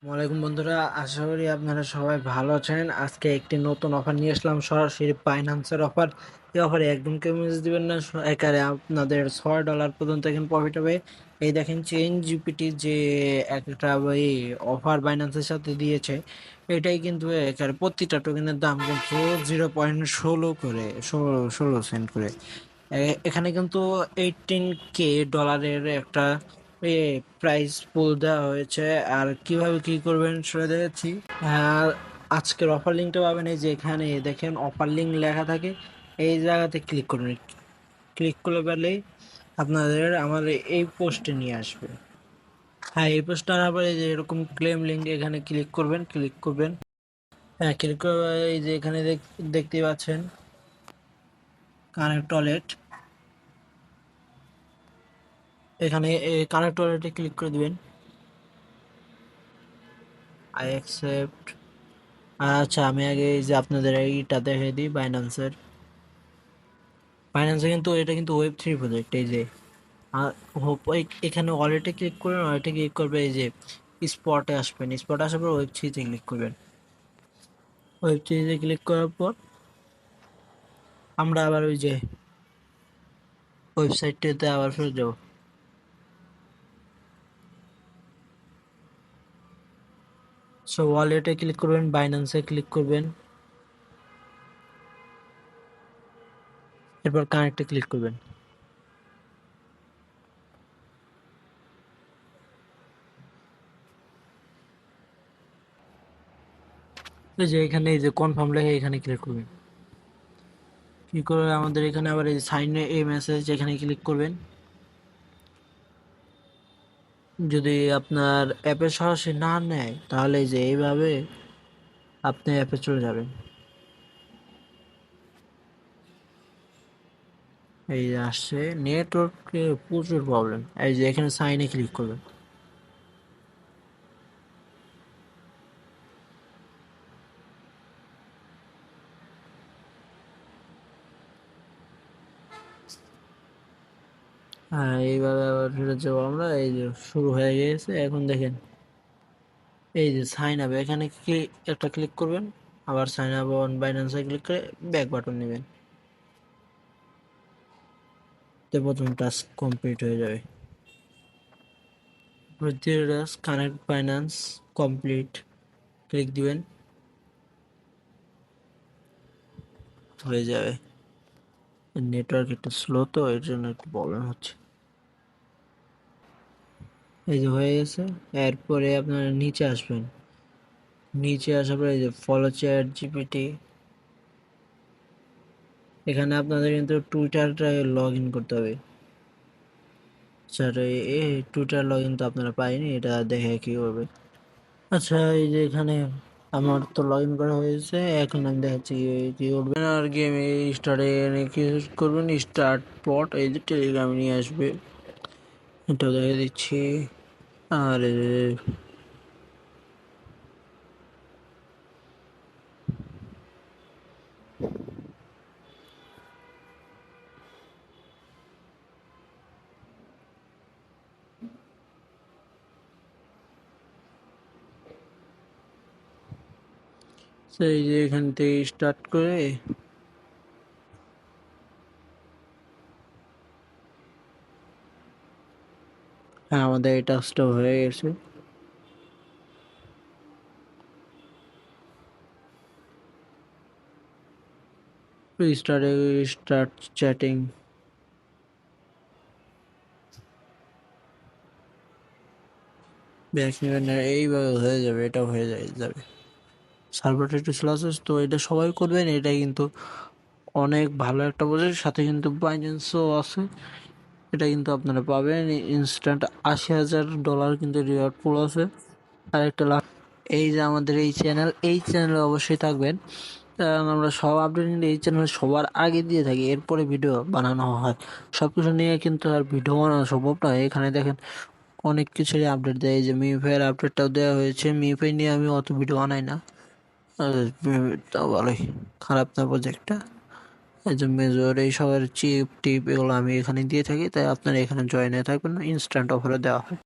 ওয়ালাইকুম বন্ধুরা, আশা করি আপনারা সবাই ভালো আছেন। আজকে একটি নতুন অফার নিয়ে আসলাম, সরাসরি বাইন্যান্সের অফার। এই অফারে একদম কেউ মিস দিবেন না, একারে আপনাদের $6 পর্যন্ত এখন প্রফিট হবে। এই দেখেন চেইন জিপিটি যে একটা এই অফার বাইন্যান্সের সাথে দিয়েছে, এটাই কিন্তু একারে প্রতিটা টোকেনের দাম কিন্তু 0.16 করে, 16 সেন্ট করে। এখানে কিন্তু 18K একটা এ প্রাইস পুল দেওয়া হয়েছে। আর কিভাবে কি করবেন সেটা দেখাচ্ছি। আর আজকের অফার লিঙ্কটা পাবেন এই যে এখানে দেখেন অফার লিঙ্ক লেখা থাকে, এই জায়গাতে ক্লিক করবেন। ক্লিক করলে পারলেই আপনাদের আমার এই পোস্টে নিয়ে আসবে। হ্যাঁ, এই পোস্টে আনার পরে এই যে এরকম ক্লেম লিঙ্ক, এখানে ক্লিক করবেন। হ্যাঁ, ক্লিক করে এই যে এখানে দেখতেই পাচ্ছেন কানেক্ট ওয়ালেট। এখানে কানেক্ট ওয়ালেটে ক্লিক করে দিবেন। I accept. আচ্ছা, আমি আগে এই যে আপনাদের এইটা দেখে দিই বাইন্যান্সের। বাইন্যান্সে কিন্তু এটা কিন্তু ওয়েব 3 প্রজেক্ট। এই যে আর এখানে ওয়ালেটে ক্লিক করবেন, ওয়ালেটে ক্লিক করবে এই যে স্পটে আসবেন। স্পটে আসার পর ওয়েব 3-তে ক্লিক করবেন। ওয়েব 3-তে ক্লিক করার পর আমরা আবার ওই যে ওয়েবসাইটটাতে আবার ফেরত যাব। সো ওয়ালেটে ক্লিক করবেন, বাইন্যান্সে ক্লিক করবেন, এরপর কানেক্টে ক্লিক করবেন। এই যে এখানে এই যে কনফার্ম লেখে এখানে ক্লিক করবেন। কি করে আমাদের এখানে আবার এই সাইন এ মেসেজ, এখানে ক্লিক করবেন। যদি আপনার অ্যাপে সরাসরি না নেয় তাহলে এই যে এইভাবে আপনি অ্যাপে চলে যাবেন। এই যে আসছে নেটওয়ার্কে প্রচুর প্রবলেম। এই যে এখানে সাইনে ক্লিক করবেন। হ্যাঁ, এইভাবে আবার ফিরে যাবো আমরা। এই যে শুরু হয়ে গেছে, এখন দেখেন এই যে সাইন আপ, এখানে একটা ক্লিক করবেন। আবার সাইন আপ অন বাইন্যান্সে ক্লিক করে ব্যাক বাটন নেবেন, তো প্রথম টাস্ক কমপ্লিট হয়ে যাবে। কানেক্ট বাইন্যান্স কমপ্লিট, ক্লিক দিবেন, হয়ে যাবে। নেটওয়ার্ক একটু স্লো, তো এর জন্য একটু প্রবলেম হচ্ছে। এই যে হয়ে গেছে। এরপরে আপনারা নিচে আসবেন। নিচে আসার পরে এই যে ফলো চ্যাট জিপিটি, এখানে আপনাদের কিন্তু টুইটারটা লগ ইন করতে হবে। স্যার, এই টুইটার লগ ইন তো আপনারা পাইনি, এটা দেখে কি করবে। আচ্ছা, এই যে এখানে আমার তো লগ ইন করা হয়েছে, এখন আমি দেখাচ্ছি কি করবেন। আর গেমে স্টার্টে কি করবেন, স্টার্ট পট, এই যে টেলিগ্রামে নিয়ে আসবে, এটাও দেখে দিচ্ছি। আর এই যে এখান থেকে স্টার্ট করে হ্যাঁ, আমাদের এই টাস্কটা হয়ে গেছে। Start chatting. ব্যাক নেবেন না, এইভাবে হয়ে যাবে, এটাও হয়ে যাবে। সার্ভারটা একটু স্লো আছে, তো এটা সবাই করবেন। এটা কিন্তু অনেক ভালো একটা প্রজেক্ট, সাথে কিন্তু বাইন্যান্সও আছে। এটা কিন্তু আপনারা পাবেন ইনস্ট্যান্ট $80,000 কিন্তু রিওয়ার্ড পুল আছে। আর একটা লাভ, এই যে আমাদের এই চ্যানেলে অবশ্যই থাকবেন, কারণ আমরা সব আপডেট কিন্তু এই চ্যানেলে সবার আগে দিয়ে থাকি, এরপরে ভিডিও বানানো হয়। সব কিছু নিয়ে কিন্তু আর ভিডিও বানানো সম্ভব নয়। এখানে দেখেন অনেক কিছুরই আপডেট দেয়। এই যে মিফাইয়ের আপডেটটাও দেওয়া হয়েছে। মিফাই নিয়ে আমি অত ভিডিও বানাই না, আর তাও ভালোই, খারাপ না প্রজেক্টটা। এই যে মেজর এই সবের চিপ টিপ এগুলো আমি এখানে দিয়ে থাকি, তাই আপনারা এখানে জয়েন হয়ে থাকবেন, ইনস্ট্যান্ট অফারে দেওয়া হয়।